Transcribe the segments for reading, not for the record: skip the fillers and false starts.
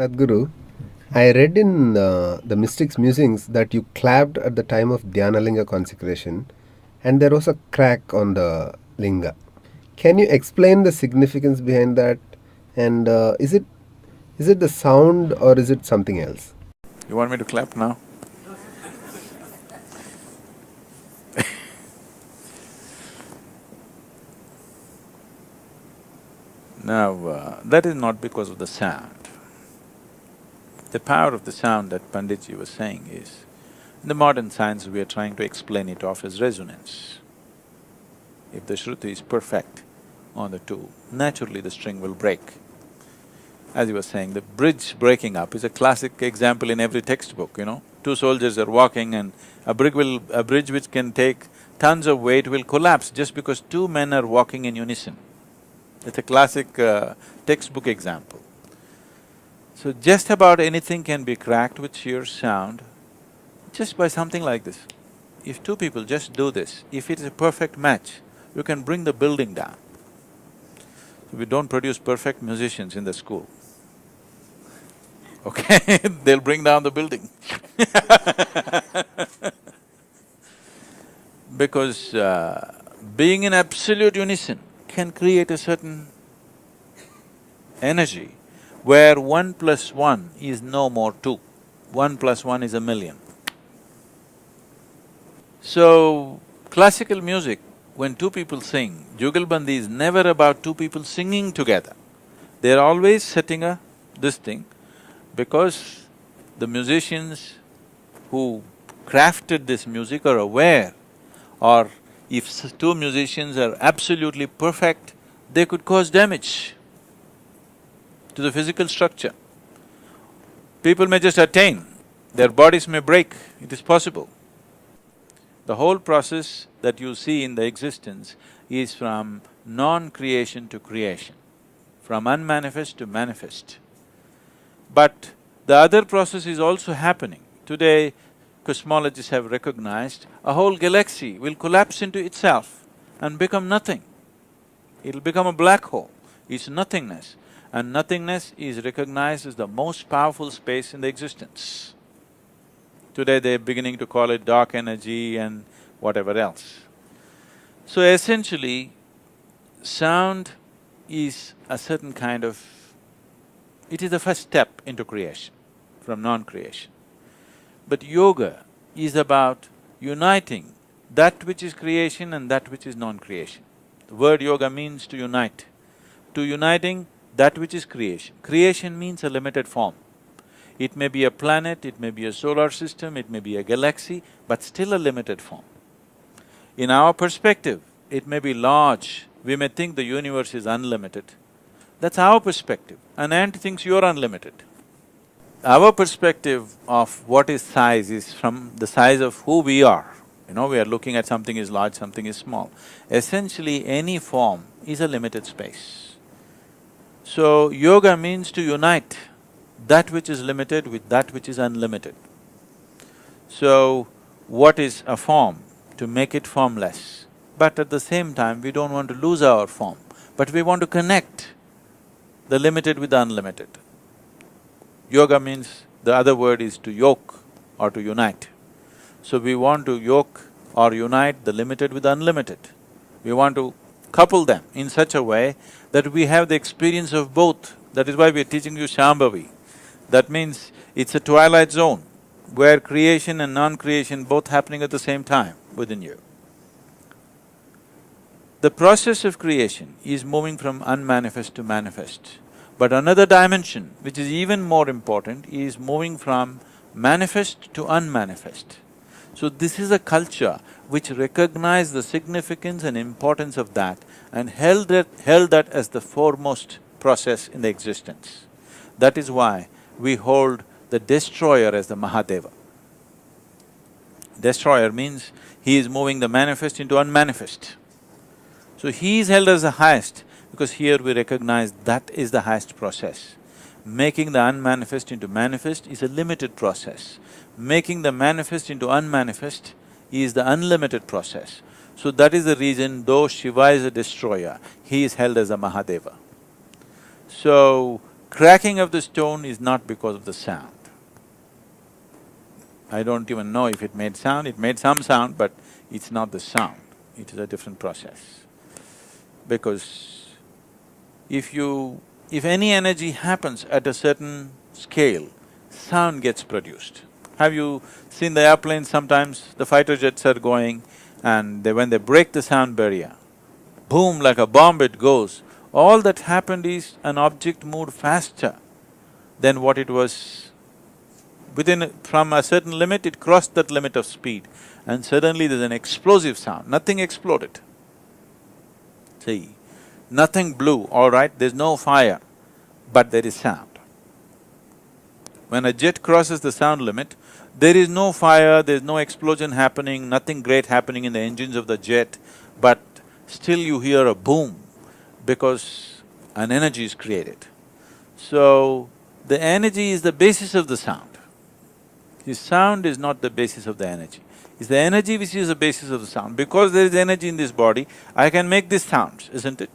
Sadhguru, I read in the Mystics Musings that you clapped at the time of Dhyanalinga consecration and there was a crack on the linga. Can you explain the significance behind that? And is it the sound or is it something else? You want me to clap now? Now, that is not because of the sound. The power of the sound that Panditji was saying is, in the modern science we are trying to explain it off as resonance. If the Shruti is perfect on the two, naturally the string will break. As you were saying, the bridge breaking up is a classic example in every textbook, you know. Two soldiers are walking and a bridge which can take tons of weight will collapse just because two men are walking in unison. It's a classic textbook example. So just about anything can be cracked with sheer sound just by something like this. If two people just do this, if it is a perfect match, you can bring the building down. We don't produce perfect musicians in the school, okay? They'll bring down the building because being in absolute unison can create a certain energy where 1+1 is no more 2, 1+1 is a million. So, classical music, when two people sing, Jugalbandi is never about two people singing together. They're always setting this thing because the musicians who crafted this music are aware, or if two musicians are absolutely perfect, they could cause damage to the physical structure. People may just attain, their bodies may break, it is possible. The whole process that you see in the existence is from non-creation to creation, from unmanifest to manifest. But the other process is also happening. Today, cosmologists have recognized a whole galaxy will collapse into itself and become nothing. It'll become a black hole, it's nothingness. And nothingness is recognized as the most powerful space in the existence. Today they're beginning to call it dark energy and whatever else. So essentially, sound is a certain kind of… it is the first step into creation, from non-creation. But yoga is about uniting that which is creation and that which is non-creation. The word yoga means to unite. To uniting that which is creation. Creation means a limited form. It may be a planet, it may be a solar system, it may be a galaxy, but still a limited form. In our perspective, it may be large, we may think the universe is unlimited. That's our perspective. An ant thinks you're unlimited. Our perspective of what is size is from the size of who we are. You know, we are looking at something is large, something is small. Essentially, any form is a limited space. So, yoga means to unite that which is limited with that which is unlimited. So, what is a form? To make it formless. But at the same time, we don't want to lose our form, but we want to connect the limited with the unlimited. Yoga means, the other word is to yoke or to unite. So we want to yoke or unite the limited with the unlimited. We want to couple them in such a way that we have the experience of both. That is why we are teaching you Shambhavi. That means it's a twilight zone where creation and non-creation both happening at the same time within you. The process of creation is moving from unmanifest to manifest. But another dimension, which is even more important, is moving from manifest to unmanifest. So this is a culture which recognized the significance and importance of that and held that as the foremost process in the existence. That is why we hold the destroyer as the Mahadeva. Destroyer means he is moving the manifest into unmanifest. So he is held as the highest because here we recognize that is the highest process. Making the unmanifest into manifest is a limited process. Making the manifest into unmanifest is the unlimited process. So that is the reason, though Shiva is a destroyer, he is held as a Mahadeva. So, cracking of the stone is not because of the sound. I don't even know if it made sound, it made some sound, but it's not the sound, it is a different process. Because if any energy happens at a certain scale, sound gets produced. Have you seen the airplanes sometimes, the fighter jets are going and when they break the sound barrier, boom, like a bomb it goes. All that happened is an object moved faster than what it was from a certain limit, it crossed that limit of speed and suddenly there's an explosive sound, nothing exploded. See, nothing blew, all right, there's no fire, but there is sound. When a jet crosses the sound limit, there is no fire, there's no explosion happening, nothing great happening in the engines of the jet, but still you hear a boom because an energy is created. So, the energy is the basis of the sound. The sound is not the basis of the energy. It's the energy which is the basis of the sound. Because there is energy in this body, I can make these sounds, isn't it?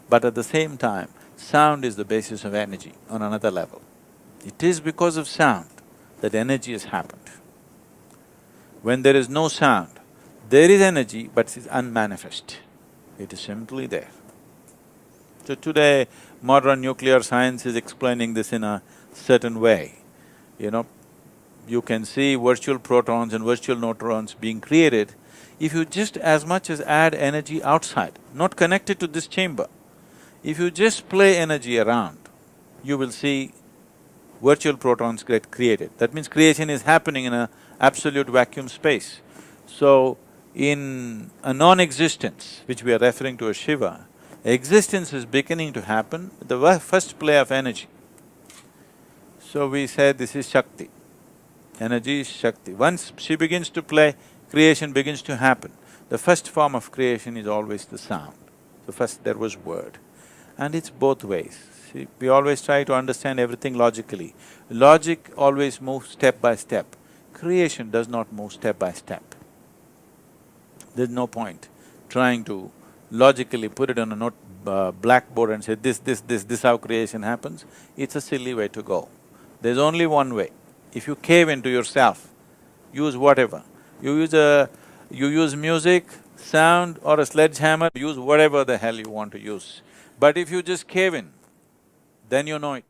But at the same time, sound is the basis of energy on another level. It is because of sound that energy has happened. When there is no sound, there is energy but it is unmanifest. It is simply there. So today, modern nuclear science is explaining this in a certain way, you know. You can see virtual protons and virtual neutrons being created if you just as much as add energy outside, not connected to this chamber. If you just play energy around, you will see virtual protons get created. That means creation is happening in a absolute vacuum space. So, in a non-existence, which we are referring to as Shiva, existence is beginning to happen with the first play of energy. So we say this is Shakti. Energy is Shakti. Once she begins to play, creation begins to happen. The first form of creation is always the sound. So first there was word. And it's both ways. See, we always try to understand everything logically. Logic always moves step by step. Creation does not move step by step. There's no point trying to logically put it on a blackboard and say, this how creation happens. It's a silly way to go. There's only one way. If you cave into yourself, use whatever. You use music, sound or a sledgehammer, use whatever the hell you want to use. But if you just cave in, then you know it.